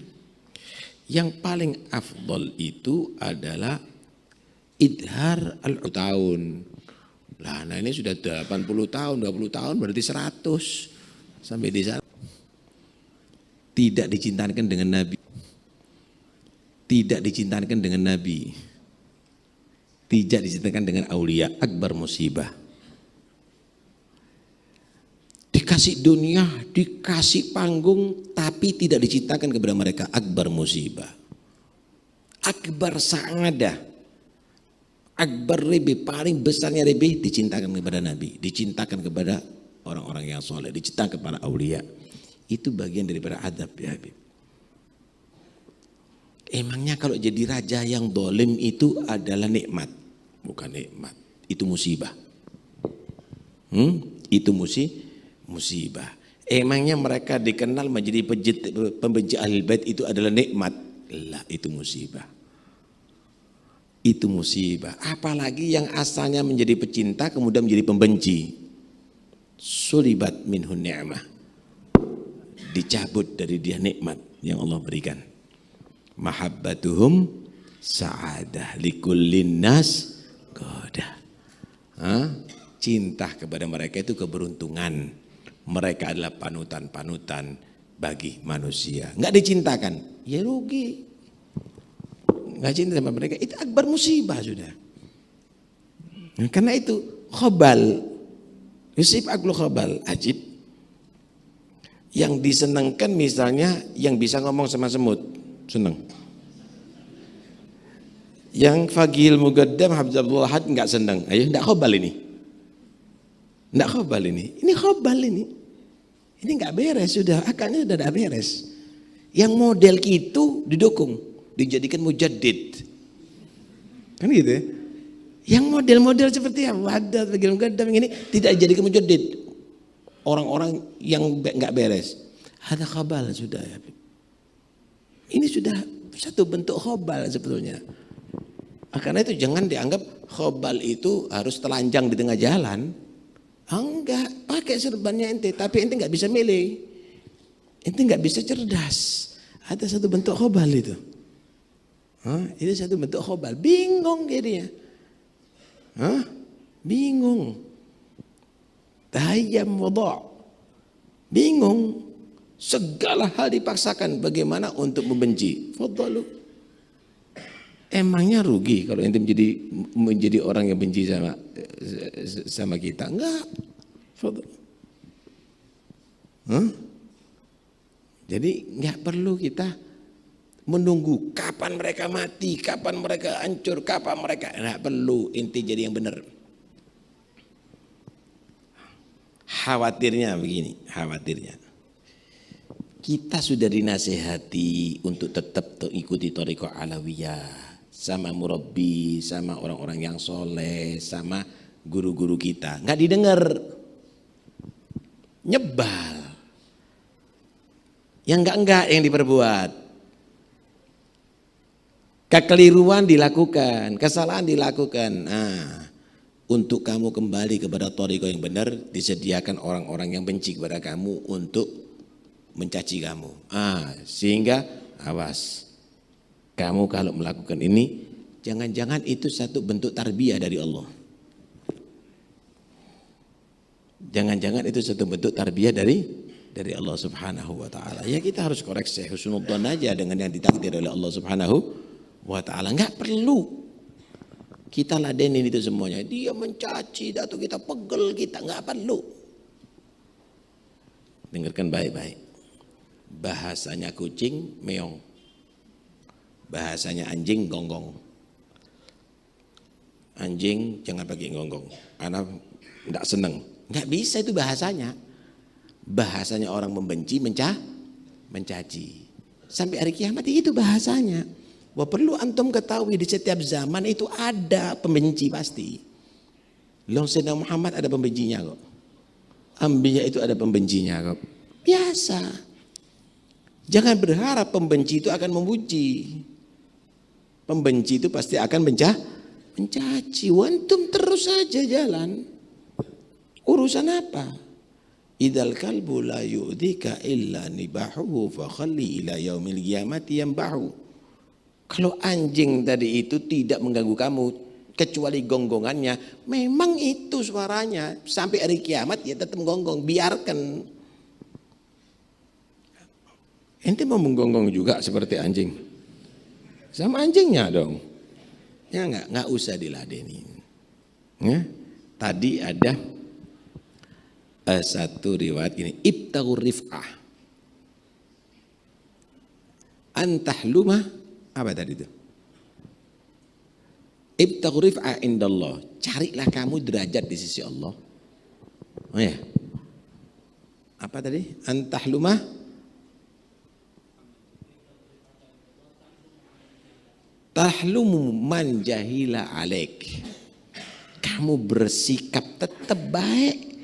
Yang paling afdol itu adalah idhar al-tahun. Lah, nah ini sudah 80 tahun, 20 tahun berarti 100 sampai di sana. Tidak dicintakan dengan Nabi. Tidak dicintakan dengan Nabi. Tidak dicintakan dengan aulia, akbar musibah. Dikasih dunia, dikasih panggung, tapi tidak dicintakan kepada mereka, akbar musibah. Akbar sa'adah. Akbar lebih paling besarnya lebih dicintakan kepada Nabi, dicintakan kepada orang-orang yang soleh, dicintakan kepada aulia. Itu bagian daripada adab ya Habib. Emangnya kalau jadi raja yang dolim itu adalah nikmat? Bukan nikmat, itu musibah. Itu musibah. Emangnya mereka dikenal menjadi pembenci Ahlul Bait itu adalah nikmat? Lah, itu musibah. Itu musibah. Apalagi yang asalnya menjadi pecinta kemudian menjadi pembenci. Sulibat minhun ni'mah. Dicabut dari dia nikmat yang Allah berikan. Mahabbatuhum sa'adah likullin nas goda. Cinta kepada mereka itu keberuntungan. Mereka adalah panutan-panutan bagi manusia. Enggak dicintakan, ya rugi. Enggak cinta sama mereka, itu akbar musibah sudah. Karena itu khobal, Yusuf aklu khobal, ajib. Yang disenangkan misalnya yang bisa ngomong sama semut, senang. Yang Fagil Mugaddam Habibullah Had enggak senang. Ayo, enggak khobal ini. Enggak khobal ini. Ini khobal ini. Ini enggak beres sudah, akalnya sudah enggak beres. Yang model gitu didukung, dijadikan mujaddid. Kan gitu ya. Yang model-model seperti apa? Ada Fagil Mugaddam ini tidak dijadikan mujaddid. Orang-orang yang enggak beres. Ada khobal sudah ya. Ini sudah satu bentuk khobal sebetulnya. Karena itu jangan dianggap khobal itu harus telanjang di tengah jalan. Enggak, pakai serbannya ente, tapi ente enggak bisa milih. Ente enggak bisa cerdas. Ada satu bentuk khobal itu. Itu satu bentuk khobal. Bingung jadinya. Bingung. Tahayyam wada'. Bingung. Segala hal dipaksakan bagaimana untuk membenci. Fadhalu. Emangnya rugi kalau ente menjadi orang yang benci sama kita? Enggak. Jadi enggak perlu kita menunggu kapan mereka mati, kapan mereka hancur, kapan mereka, enggak perlu. Ente jadi yang benar. Khawatirnya begini, khawatirnya. Kita sudah dinasihati untuk tetap ikuti thariqah alawiyah, sama murabbi, sama orang-orang yang soleh, sama guru-guru kita. Nggak didengar, nyebal. Yang enggak yang diperbuat. Kekeliruan dilakukan, kesalahan dilakukan. Untuk kamu kembali kepada thariqah yang benar, disediakan orang-orang yang benci kepada kamu untuk mencaci kamu. Sehingga awas. Kamu kalau melakukan ini, jangan-jangan itu satu bentuk tarbiyah dari Allah. Jangan-jangan itu satu bentuk tarbiyah dari Allah Subhanahu wa taala. Ya kita harus koreksi husnudzon aja dengan yang ditakdir oleh Allah Subhanahu wa taala. Enggak perlu kita ladenin itu semuanya. Dia mencaci, atau kita pegel, kita enggak perlu. Dengarkan baik-baik. Bahasanya kucing meong. Bahasanya anjing gonggong. Anjing jangan pakai gonggong. Anak enggak seneng. Enggak bisa itu bahasanya. Bahasanya orang membenci, mencaci. Sampai hari kiamat itu bahasanya. Wah, perlu antum ketahui di setiap zaman itu ada pembenci pasti. Long Sayyidina Muhammad ada pembencinya kok. Anbiya itu ada pembencinya kok. Biasa. Jangan berharap pembenci itu akan memuji. Pembenci itu pasti akan mencaci. Wantum terus saja jalan. Urusan apa? Idzal kalbu la yu'dika illa nibahu fa khalli ila yaumil qiyamati yanbahu. Kalau anjing tadi itu tidak mengganggu kamu kecuali gonggongannya, memang itu suaranya sampai hari kiamat ya tetap gonggong, biarkan. Ente mau menggonggong juga seperti anjing, sama anjingnya dong. Ya nggak usah diladenin. Ya. Tadi ada satu riwayat ini, ibtaghur rif'ah antahlumah, apa tadi itu? Ibtaghur rif'ah indallah, carilah kamu derajat di sisi Allah. Oh ya, apa tadi? Antahlumah, tahlumu man jahila alaik. Kamu bersikap tetap baik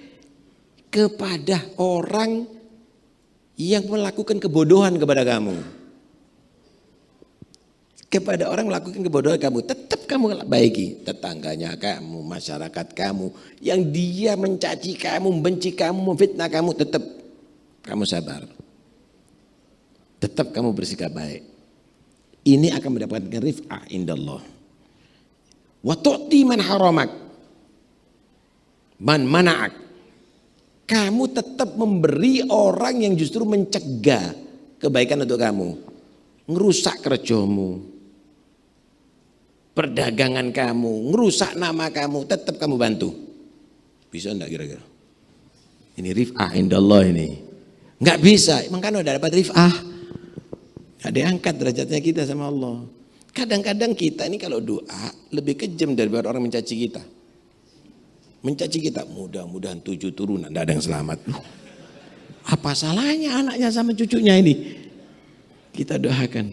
kepada orang yang melakukan kebodohan kepada kamu. Kepada orang melakukan kebodohan kamu, tetap kamu baiki. Tetangganya kamu, masyarakat kamu, yang dia mencaci kamu, membenci kamu, memfitnah kamu, tetap kamu sabar. Tetap kamu bersikap baik. Ini akan mendapatkan rif'ah indallah. Wa tu'ti man haramak, man mana'ak. Kamu tetap memberi orang yang justru mencegah kebaikan untuk kamu, ngerusak kerjamu, perdagangan kamu, ngerusak nama kamu, tetap kamu bantu. Bisa enggak kira-kira? Ini rif'ah indallah ini. Enggak bisa, emang kan udah dapat rif'ah. Enggak diangkat derajatnya kita sama Allah. Kadang-kadang kita ini kalau doa lebih kejam daripada orang mencaci kita. Mencaci kita, mudah-mudahan 7 turunan tidak ada yang selamat. Apa salahnya anaknya sama cucunya ini? Kita doakan.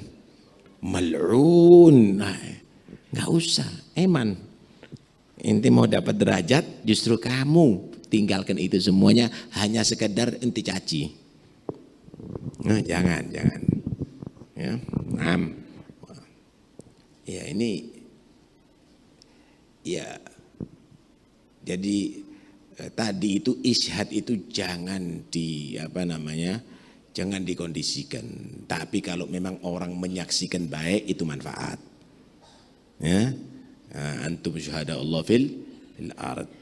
Mal'un. Nah, nggak usah, eman. Inti mau dapat derajat, justru kamu tinggalkan itu semuanya, hanya sekedar inti caci. Nah, jangan. Ya, ya ini, ya. Jadi tadi itu ishad itu jangan jangan dikondisikan. Tapi kalau memang orang menyaksikan baik itu manfaat. Ya, antum syuhada Allah fil ard.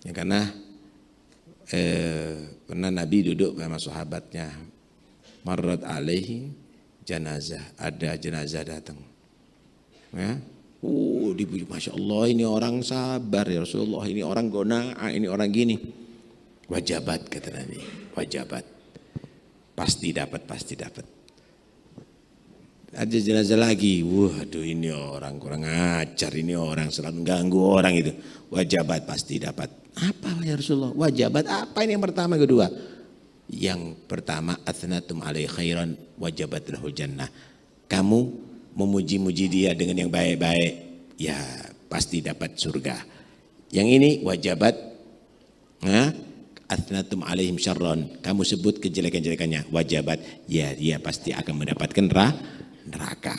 Ya, karena pernah Nabi duduk sama sahabatnya, marrat alaihi janazah, ada jenazah datang. Ya. Dipuji, Masya Allah ini orang sabar ya Rasulullah, ini orang gona'ah, ini orang gini. Wajabat kata Nabi, wajabat. Pasti dapat. Ada jenazah lagi, waduh ini orang kurang ajar, ini orang selalu ganggu orang itu. Wajabat pasti dapat. Apa ya Rasulullah? Wajabat apa ini yang pertama kedua? Yang pertama, athnatum alaihi khairan wajabat lahul jannah. Kamu memuji-muji dia dengan yang baik-baik, ya pasti dapat surga. Yang ini wajabat, athnatum alaihim syarran, kamu sebut kejelekan-jelekannya, wajabat, ya dia pasti akan mendapatkan neraka.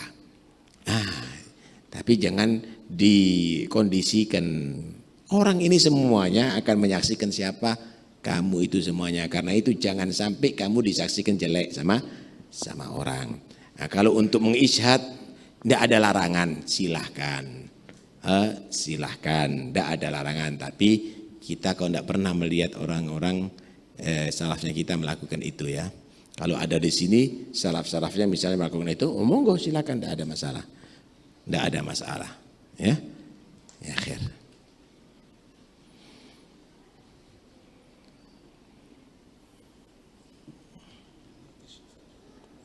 Tapi jangan dikondisikan. Orang ini semuanya akan menyaksikan siapa? Kamu itu semuanya. Karena itu jangan sampai kamu disaksikan jelek sama orang. Nah, kalau untuk mengishad tidak ada larangan, silahkan, tidak ada larangan. Tapi kita kalau tidak pernah melihat orang-orang salafnya kita melakukan itu ya. Kalau ada di sini salaf-salafnya misalnya melakukan itu, monggo silakan, tidak ada masalah, ya. Ya khair.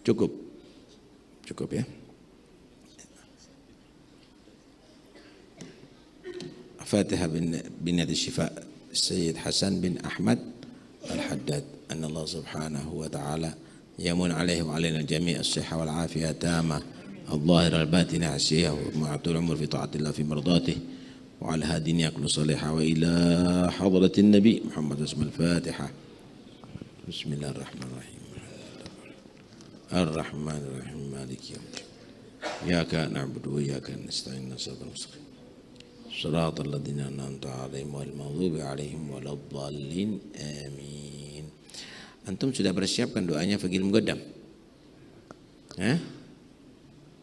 Cukup ya. Fatihah bin Syifa Sayyid Hasan bin Ahmad Al-Haddad. Anna Allah subhanahu wa ta'ala yamun alaihi wa alaina jami' as-sihha wal afiyah tamah al-zahira al-batinah asiyah wa ma'atul umur fi ta'atillah fi mardatihi wa ala hadin yaqlu salihah wa ila hadratin nabi Muhammad al-Fatiha. Bismillahirrahmanirrahim. Ar-Rahmanirrahim. Maliki yawmiddin. Iyyaka na'budu wa iyyaka nasta'in. Shiratal mustaqim. Shiratal ladzina an'amta 'alaihim ghairil maghdubi 'alaihim waladdallin. Amin. Antum sudah persiapkan doanya Fagil Mugaddam?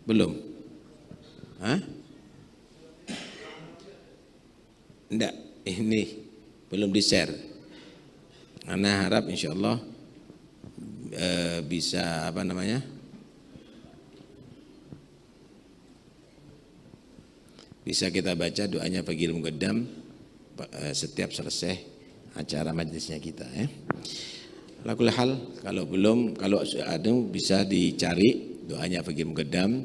Belum? Hah? Enggak, ini belum di-share. Ana harap insya Allah bisa bisa kita baca doanya Fagil Muqaddam setiap selesai acara majelisnya kita ya. Lakul hal, kalau belum, kalau ada bisa dicari doanya Fagil Muqaddam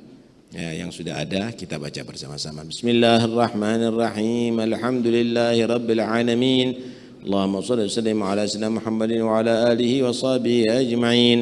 ya, yang sudah ada kita baca bersama-sama. Bismillahirrahmanirrahim. Alhamdulillahi rabbil alamin. Allahumma shalli wa sallim ala sayyidina Muhammadin wa ala alihi wa sahbihi ajma'in.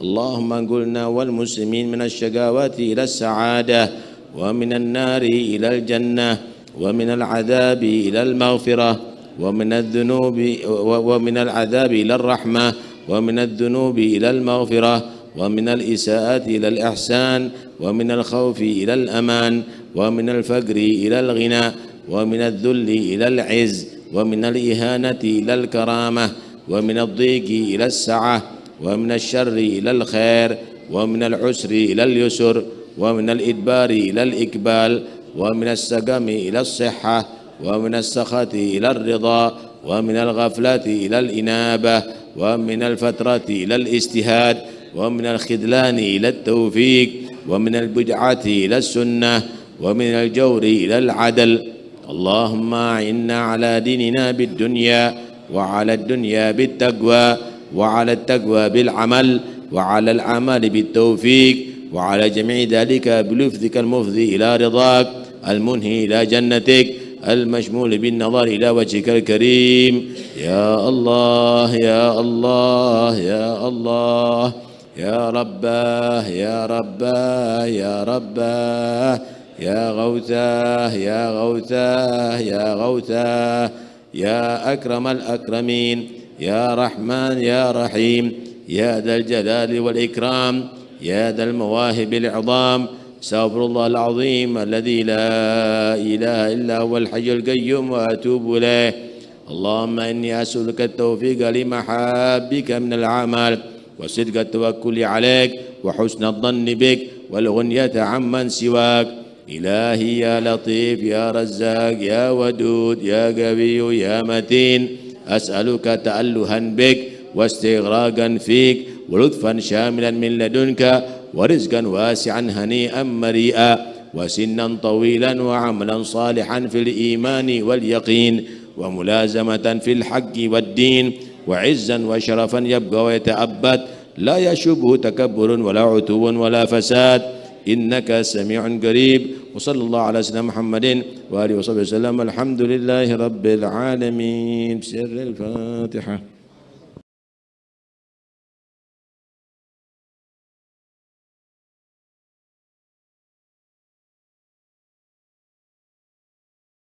Allahumma qulna wal muslimin minasy syagawati ila sa'adah wa minan nari ila al-jannah wa minal adzabi ila al-maghfirah wa minadz dzunubi wa minal adzabi ila ar-rahmah wa minadz dzunubi ila al-maghfirah wa minal isaati ila al-ihsan wa minal khawfi ila al-aman wa minal faqri ila al-ghina wa minadz dhulli ila al-'izz ومن الإهانة إلى الكرامة ومن الضيق إلى السعة ومن الشر إلى الخير ومن العسر إلى اليسر ومن الإدبار إلى الإقبال ومن السقم إلى الصحة ومن السخط إلى الرضا ومن الغفلة إلى الإنابة ومن الفترة إلى الاجتهاد ومن الخذلان إلى التوفيق ومن البدعة إلى السنة ومن الجور إلى العدل. اللهم أعنا على ديننا بالدنيا وعلى الدنيا بالتقوى وعلى التقوى بالعمل وعلى العمل بالتوفيق وعلى جميع ذلك بلفظك المفضي إلى رضاك المنهي إلى جنتك المشمول بالنظر إلى وجهك الكريم. يا الله يا الله يا الله يا رباه يا رباه يا رباه يا غوثاه يا غوثاه يا غوثاه يا أكرم الأكرمين يا رحمن يا رحيم يا ذا الجلال والإكرام يا ذا المواهب العظام. استغفر الله العظيم الذي لا إله إلا هو الحي القيوم وأتوب إليه. اللهم إني أسألك التوفيق لمحابك من الأعمال وصدق التوكل عليك وحسن الظن بك والغنية عمن سواك. إلهي يا لطيف يا رزاق يا ودود يا قوي يا متين أسألك تألها بك واستغراقا فيك ولطفا شاملا من لدنك ورزقا واسعا هنيئا مريئا وسنا طويلا وعملا صالحا في الإيمان واليقين وملازمة في الحق والدين وعزا وشرفا يبقى ويتأبد لا يشبه تكبر ولا عتو ولا فساد إنك سميع قريب. وصلى الله على سيدنا محمد وآله وصحبه وسلم. الحمد لله رب العالمين. بسر الفاتحة.